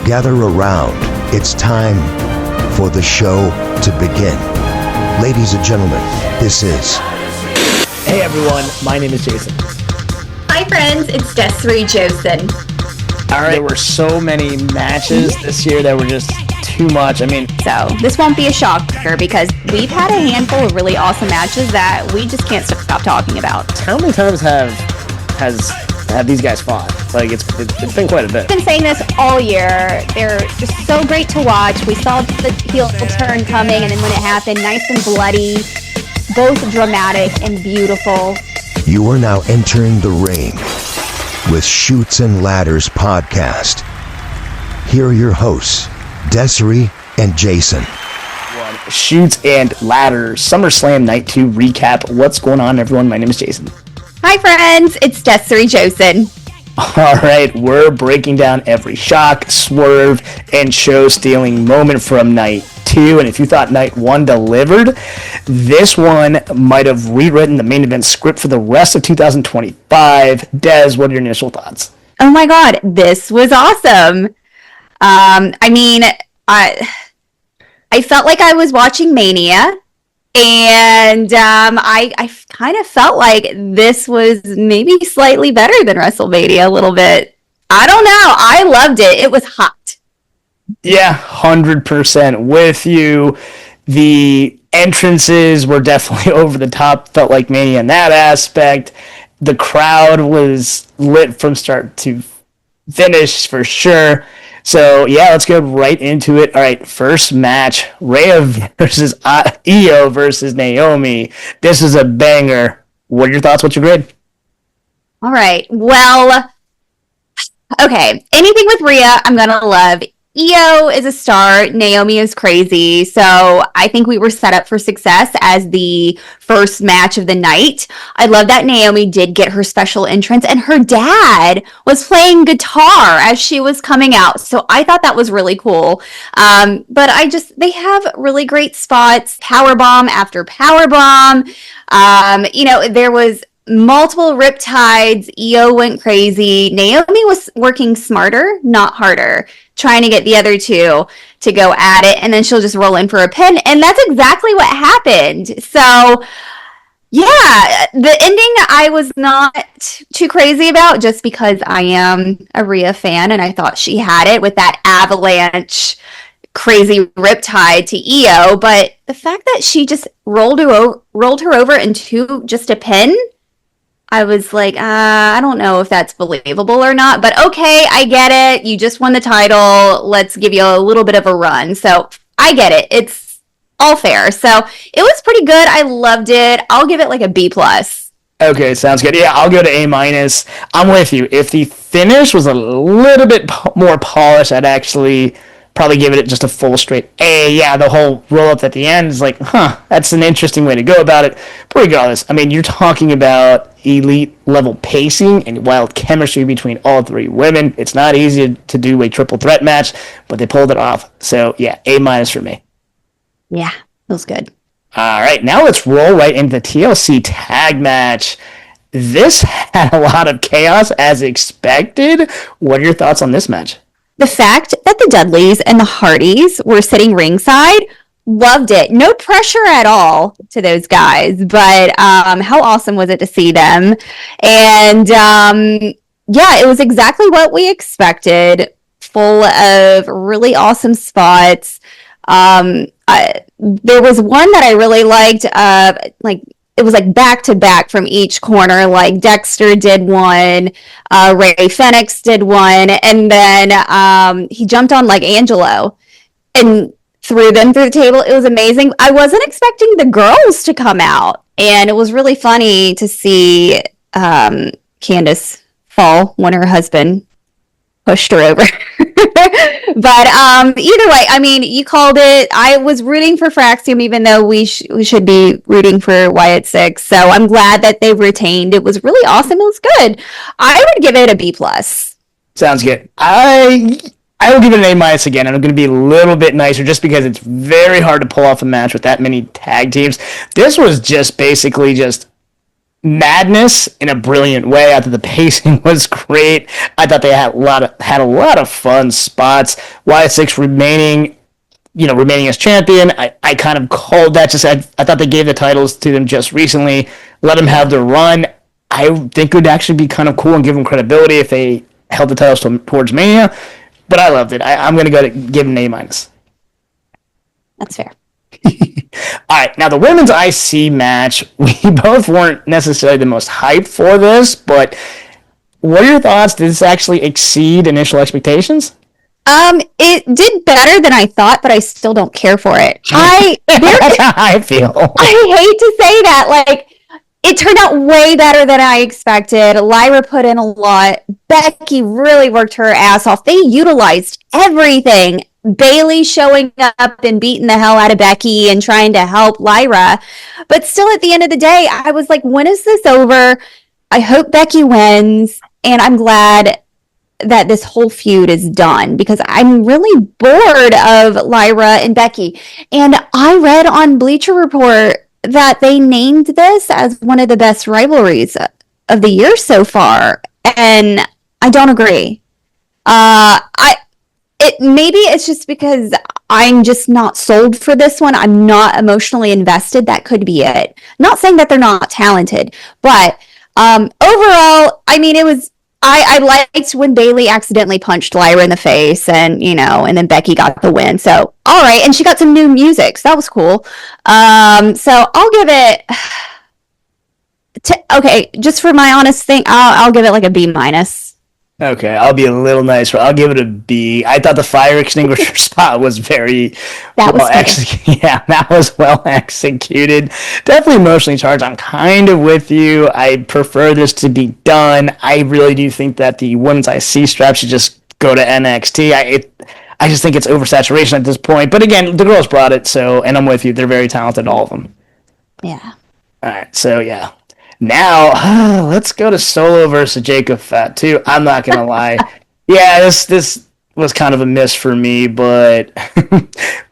Gather around. It's time for the show to begin. Ladies and gentlemen, this is... Hey everyone, my name is Jason. Hi friends, it's Desiree Josen. Alright, there were so many matches this year that were just too much. So this won't be a shocker because we've had a handful of really awesome matches that we just can't stop talking about. How many times have these guys fought? It's been quite a bit. I've been saying this all year. They're just so great to watch. We saw the heel turn coming, and then when it happened, nice and bloody, both dramatic and beautiful. You are now entering the ring with Chutes and Ladders podcast. Here are your hosts, Desiree and Jason. Chutes and Ladders, SummerSlam Night 2 recap. What's going on, everyone? My name is Jason. Hi, friends. It's Desiree Josen. All right, we're breaking down every shock, swerve, and show-stealing moment from Night 2. And if you thought Night 1 delivered, this one might have rewritten the main event script for the rest of 2025. Des, what are your initial thoughts? Oh my God, this was awesome. I felt like I was watching Mania, and I kind of felt like this was maybe slightly better than WrestleMania a little bit. I don't know. I loved it. It was hot. Yeah, 100% with you. The entrances were definitely over the top. Felt like Mania in that aspect. The crowd was lit from start to finish for sure. So, yeah, let's go right into it. All right, first match, Rhea versus Io versus Naomi. This is a banger. What are your thoughts? What's your grade? All right, well, okay, anything with Rhea, I'm going to love. Io is a star. Naomi is crazy. So I think we were set up for success as the first match of the night. I love that Naomi did get her special entrance and her dad was playing guitar as she was coming out. So I thought that was really cool. But they have really great spots. Powerbomb after powerbomb. There was multiple riptides. Io went crazy. Naomi was working smarter, not harder, trying to get the other two to go at it, and then she'll just roll in for a pin, and that's exactly what happened. So, yeah, the ending I was not too crazy about just because I am a Rhea fan, and I thought she had it with that avalanche crazy riptide to Io, but the fact that she just rolled her over into just a pin, I was like, I don't know if that's believable or not, but okay, I get it. You just won the title. Let's give you a little bit of a run. So I get it. It's all fair. So it was pretty good. I loved it. I'll give it like a B+. Okay, sounds good. Yeah, I'll go to A-. I'm with you. If the finish was a little bit more polished, I'd actually probably give it just a full straight A. Yeah, the whole roll-up at the end is like, that's an interesting way to go about it. But regardless, you're talking about elite level pacing and wild chemistry between all three women. It's not easy to do a triple threat match, but they pulled it off. So, yeah, A- for me. Yeah, feels good. All right, now let's roll right into the TLC tag match. This had a lot of chaos as expected. What are your thoughts on this match? The fact that the Dudleys and the Hardys were sitting ringside, loved it. No pressure at all to those guys, but how awesome was it to see them? And yeah, it was exactly what we expected. Full of really awesome spots. There was one that I really liked. It was like back to back from each corner. Like Dexter did one, Ray Fenix did one, and then he jumped on like Angelo and threw them through the table. It was amazing. I wasn't expecting the girls to come out, and it was really funny to see Candace fall when her husband pushed her over. But either way, you called it. I was rooting for Fraxium, even though we should be rooting for Wyatt Six. So I'm glad that they retained. It was really awesome. It was good. I would give it a B+. Sounds good. I will give it an A- again, and I'm going to be a little bit nicer just because it's very hard to pull off a match with that many tag teams. This was just basically just madness in a brilliant way. I thought the pacing was great. I thought they had a lot of fun spots. Wyatt 6 remaining as champion. I kind of called that. Just I thought they gave the titles to them just recently. Let them have their run. I think it would actually be kind of cool and give them credibility if they held the titles towards Mania. But I loved it. I'm going to give them an A-. That's fair. All right, now the women's IC match, we both weren't necessarily the most hyped for this, but what are your thoughts? Did this actually exceed initial expectations? It did better than I thought, but I still don't care for it. I feel. I hate to say that. Like, it turned out way better than I expected. Lyra put in a lot. Becky really worked her ass off. They utilized everything. Bailey showing up and beating the hell out of Becky and trying to help Lyra. But still, at the end of the day, I was like, when is this over? I hope Becky wins. And I'm glad that this whole feud is done because I'm really bored of Lyra and Becky. And I read on Bleacher Report that they named this as one of the best rivalries of the year so far. And I don't agree. Maybe it's just because I'm just not sold for this one. I'm not emotionally invested. That could be it. Not saying that they're not talented, but overall, I mean, it was. I liked when Bailey accidentally punched Lyra in the face, and then Becky got the win. So all right, and she got some new music, so that was cool. So I'll give it. Okay, just for my honest thing, I'll give it like a B-. Okay, I'll be a little nicer. I'll give it a B. I thought the fire extinguisher spot was very well executed. Yeah, that was well executed. Definitely emotionally charged. I'm kind of with you. I prefer this to be done. I really do think that the women's IC strap should just go to NXT. I just think it's oversaturation at this point. But again, the girls brought it, and I'm with you. They're very talented, all of them. Yeah. All right, so yeah. Now, let's go to Solo versus Jacob Fatu. I'm not going to lie. Yeah, this was kind of a miss for me, but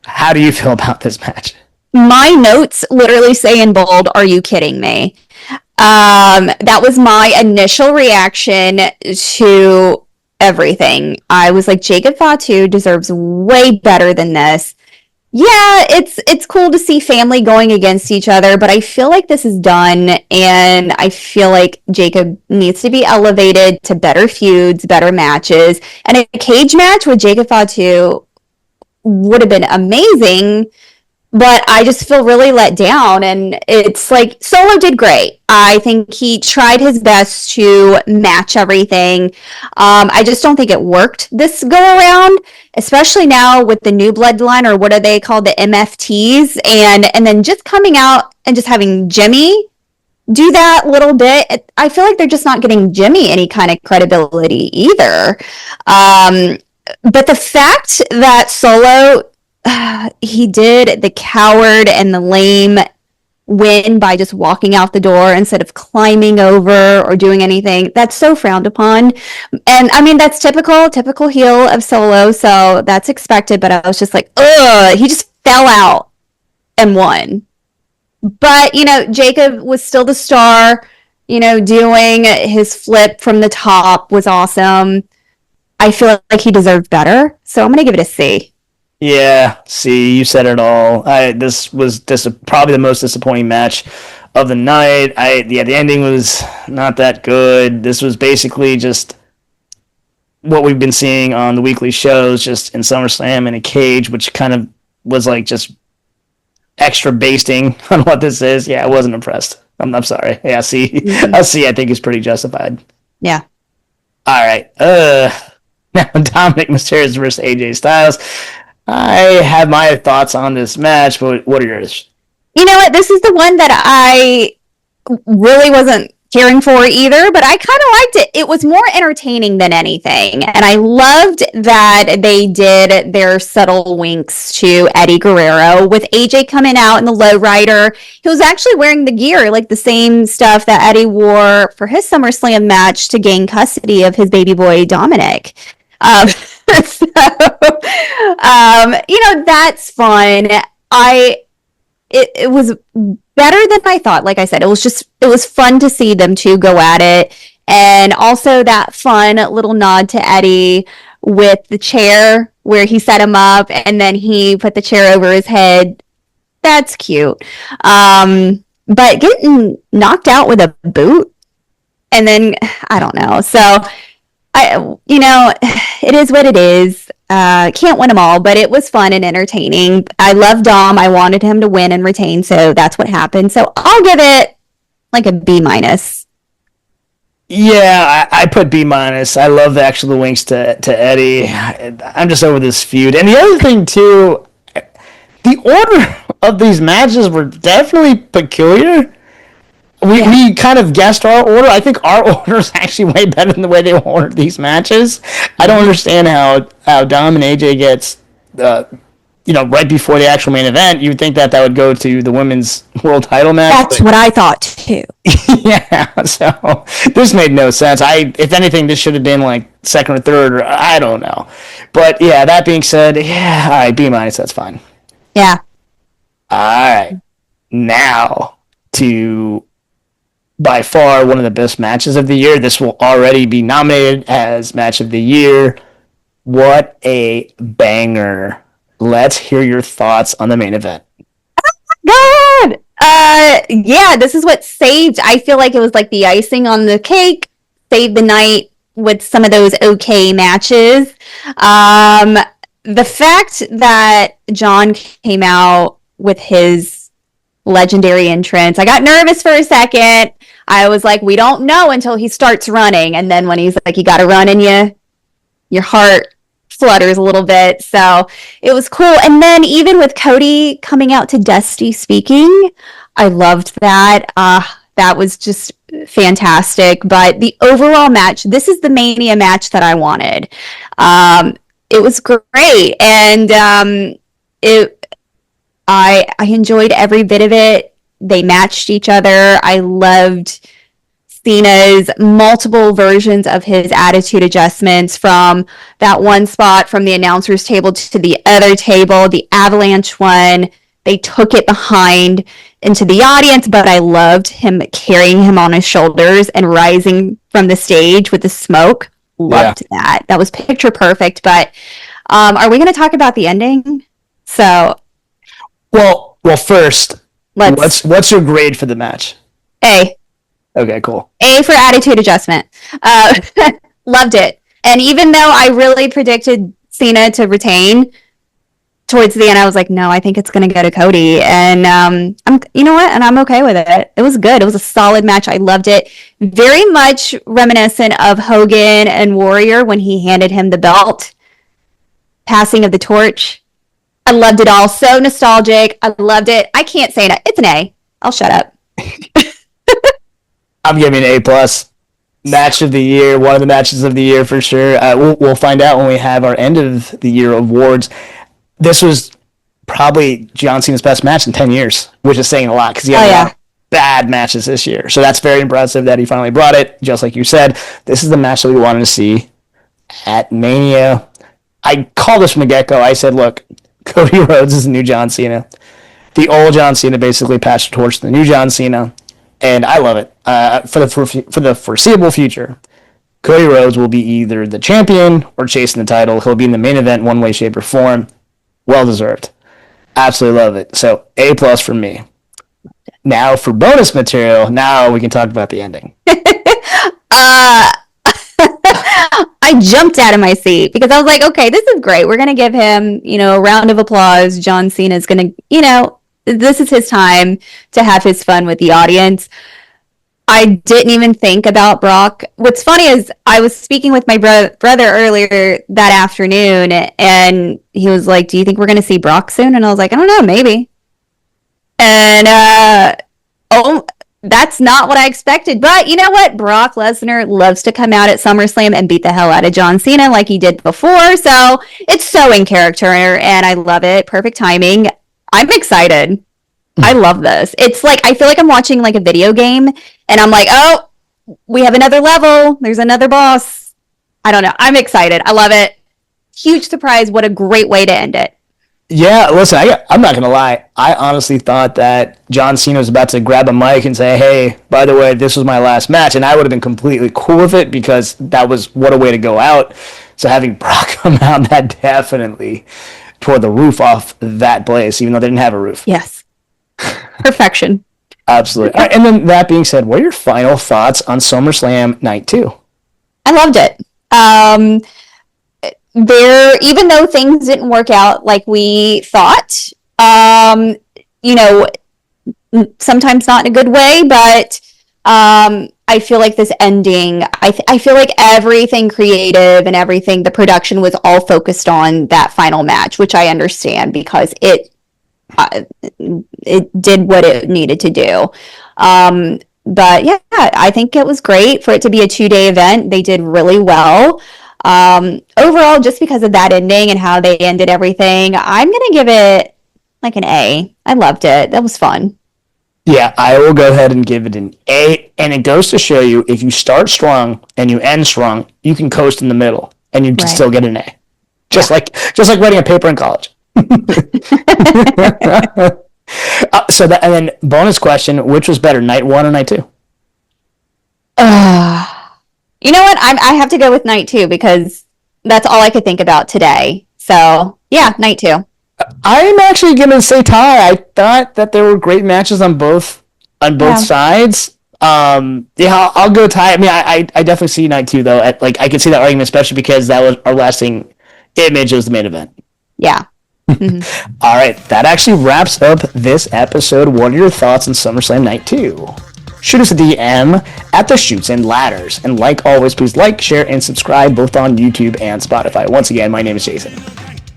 how do you feel about this match? My notes literally say in bold, "Are you kidding me?" That was my initial reaction to everything. I was like, Jacob Fatu deserves way better than this. Yeah, it's cool to see family going against each other, but I feel like this is done, and I feel like Jacob needs to be elevated to better feuds, better matches, and a cage match with Jacob Fatu would have been amazing, but I just feel really let down, and it's like, Solo did great. I think he tried his best to match everything. I just don't think it worked this go around, especially now with the new bloodline, or what are they called, the MFTs, and then just coming out and just having Jimmy do that little bit. I feel like they're just not getting Jimmy any kind of credibility either. But the fact that Solo, he did the coward and the lame win by just walking out the door instead of climbing over or doing anything, that's so frowned upon. And I mean, that's typical heel of Solo, so that's expected, but I was just like, ugh, he just fell out and won. But Jacob was still the star. Doing his flip from the top was awesome. I feel like he deserved better, so I'm gonna give it a C. Yeah, see, you said it all. This was probably the most disappointing match of the night. The ending was not that good. This was basically just what we've been seeing on the weekly shows, just in SummerSlam in a cage, which kind of was like just extra basting on what this is. Yeah, I wasn't impressed. I'm sorry. Yeah, see, a C I think is pretty justified. Yeah. All right. Now Dominic Mysterio versus AJ Styles. I have my thoughts on this match, but what are yours? You know what? This is the one that I really wasn't caring for either, but I kind of liked it. It was more entertaining than anything, and I loved that they did their subtle winks to Eddie Guerrero with AJ coming out in the lowrider. He was actually wearing the gear, like the same stuff that Eddie wore for his SummerSlam match to gain custody of his baby boy Dominic. So, that's fun. it was better than I thought. Like I said, it was fun to see them two go at it. And also that fun little nod to Eddie with the chair where he set him up and then he put the chair over his head. That's cute. But getting knocked out with a boot and then I don't know. So it is what it is. Can't win them all, but it was fun and entertaining. I love Dom. I wanted him to win and retain, so that's what happened. So I'll give it like a B minus. Yeah, I put B minus. I love the winks to Eddie. I'm just over this feud. And the other thing too, the order of these matches were definitely peculiar. We kind of guessed our order. I think our order is actually way better than the way they ordered these matches. I don't understand how Dom and AJ gets, right before the actual main event. You would think that would go to the women's world title match. That's what I thought too. Yeah, so this made no sense. If anything, this should have been like second or third, or I don't know. But yeah, that being said, yeah, all right, B minus, that's fine. Yeah. All right, now to by far one of the best matches of the year. This will already be nominated as match of the year. What a banger. Let's hear your thoughts on the main event. God! Yeah, this is what saved. I feel like it was like the icing on the cake, saved the night with some of those okay matches. The fact that John came out with his legendary entrance, I got nervous for a second. I was like, we don't know until he starts running. And then when he's like, you got to run and your heart flutters a little bit. So it was cool. And then even with Cody coming out to Dusty speaking, I loved that. That was just fantastic. But the overall match, this is the Mania match that I wanted. It was great. And I enjoyed every bit of it. They matched each other. I loved Cena's multiple versions of his attitude adjustments, from that one spot from the announcer's table to the other table, the avalanche one. They took it behind into the audience, but I loved him carrying him on his shoulders and rising from the stage with the smoke. Loved that. That was picture perfect. But are we going to talk about the ending? So, well, first, what's your grade for the match? A. Okay, cool. A for attitude adjustment. Loved it. And even though I really predicted Cena to retain, towards the end I was like, no, I think it's going to go to Cody. And you know what? And I'm okay with it. It was good. It was a solid match. I loved it. Very much reminiscent of Hogan and Warrior when he handed him the belt. Passing of the torch. I loved it all. So nostalgic. I loved it. I can't say it. It's an A. I'll shut up. I'm giving an A+. Match of the year, one of the matches of the year for sure. We'll find out when we have our end of the year awards. This was probably John Cena's best match in 10 years, which is saying a lot because he had a lot of bad matches this year. So that's very impressive that he finally brought it. Just like you said, this is the match that we wanted to see at Mania. I called this from the get-go. I said, look, Cody Rhodes is the new John Cena. The old John Cena basically passed the torch to the new John Cena. And I love it. For the foreseeable future, Cody Rhodes will be either the champion or chasing the title. He'll be in the main event one way, shape, or form. Well deserved. Absolutely love it. So A+ from me. Now for bonus material, now we can talk about the ending. I jumped out of my seat because I was like, okay, this is great. We're going to give him, a round of applause. John Cena is going to, this is his time to have his fun with the audience. I didn't even think about Brock. What's funny is I was speaking with my brother earlier that afternoon, and he was like, do you think we're going to see Brock soon? And I was like, I don't know, maybe. And, that's not what I expected. But you know what? Brock Lesnar loves to come out at SummerSlam and beat the hell out of John Cena like he did before. So it's so in character, and I love it. Perfect timing. I'm excited. I love this. It's like, I feel like I'm watching like a video game, and I'm like, oh, we have another level. There's another boss. I don't know. I'm excited. I love it. Huge surprise. What a great way to end it. Yeah, listen, I'm not going to lie. I honestly thought that John Cena was about to grab a mic and say, hey, by the way, this was my last match. And I would have been completely cool with it because that was what a way to go out. So having Brock come out, that definitely tore the roof off that place, even though they didn't have a roof. Yes. Perfection. Absolutely. All right, and then that being said, what are your final thoughts on SummerSlam Night 2? I loved it. Even though things didn't work out like we thought, sometimes not in a good way, but I feel like this ending, I feel like everything creative and everything, the production was all focused on that final match, which I understand because it did what it needed to do. But yeah, I think it was great for it to be a 2-day event. They did really well. Overall, just because of that ending and how they ended everything, I'm going to give it like an A. I loved it. That was fun. Yeah, I will go ahead and give it an A. And it goes to show you, if you start strong and you end strong, you can coast in the middle and you can still get an A. Just like writing a paper in college. And then bonus question, which was better, night 1 or night 2? You know what? I have to go with night 2 because that's all I could think about today. So yeah, night 2. I'm actually going to say tie. I thought that there were great matches on both sides. I'll go tie. I mean, I definitely see night 2 though. I can see that argument, especially because that was our lasting image as the main event. Yeah. Mm-hmm. All right, that actually wraps up this episode. What are your thoughts on SummerSlam Night 2? Shoot us a DM at the Shoots and Ladders. And like always, please like, share, and subscribe both on YouTube and Spotify. Once again, my name is Jason.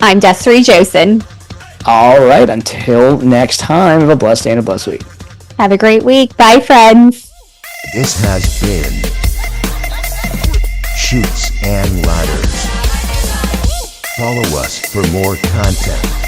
I'm Desiree Josen. All right, until next time, have a blessed day and a blessed week. Have a great week. Bye, friends. This has been Shoots and Ladders. Follow us for more content.